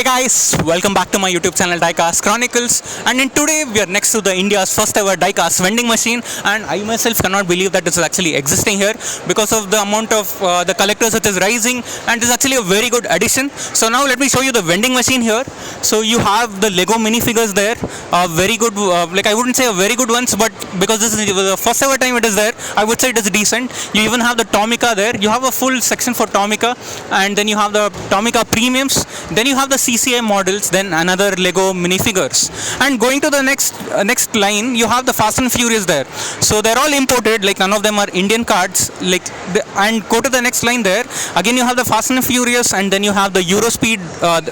Guys, welcome back to my YouTube channel Diecast Chronicles, and in today we are next to the India's first ever Diecast vending machine, and I myself cannot believe that this is actually existing here because of the amount of the collectors which is rising, and this is actually a very good addition. So now let me show you the vending machine here. So you have the Lego minifigures there, very good, like I wouldn't say a very good ones, but because this is the first ever time it is there, I would say it is decent. You even have the Tomica there, you have a full section for Tomica, and then you have the Tomica premiums, then you have the CCA models, then another Lego minifigures. And going to the next line, you have the Fast and Furious there. So they're all imported, like none of them are Indian cards. And go to the next line there. Again, you have the Fast and Furious, and then you have the Eurospeed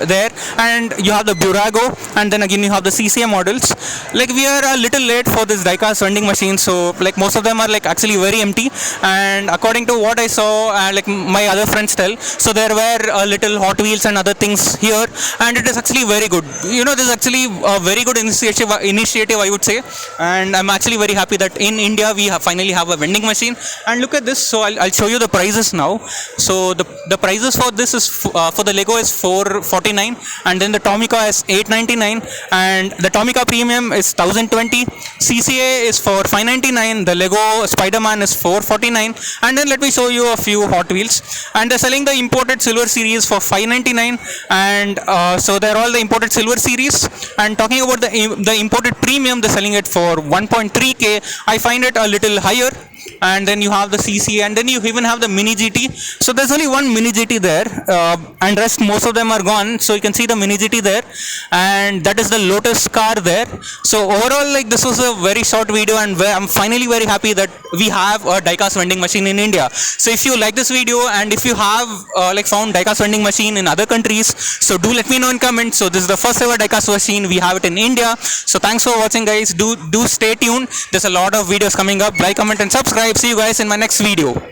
there, and you have the Burago, and then again you have the CCA models. Like we are a little late for this Diecast vending machine, so like most of them are like actually very empty. And according to what I saw, like my other friends tell, so there were a little Hotwheels and other things here, and it is actually very good. You know, this is actually a very good initiative I would say, and I'm actually very happy that in India we finally have a vending machine. And look at this. So I'll show you the prices now. So the prices for this is for the Lego is $449, and then the Tomica is $899, and the Tomica Premium is $1020. CCA is for $599. The Lego Spider-Man is $449, and then let me show you a few Hot Wheels, and they're selling the imported Silver Series for $599, and so they're all the imported Silver Series. And talking about the imported Premium, they're selling it for 1.3k. I find it a little higher. And then you have the CC, and then you even have the MiniGT. So there's only one MiniGT there, and rest most of them are gone. So you can see the MiniGT there, and that is the Lotus car there. So overall, like this was a very short video, and I'm finally very happy that we have a Diecast vending machine in India. So if you like this video, and if you have like found Diecast vending machine in other countries, so do let me know in comments. So this is the first ever Diecast machine, we have it in India. So thanks for watching, guys. Do stay tuned. There's a lot of videos coming up. Like, comment, and subscribe. See you guys in my next video.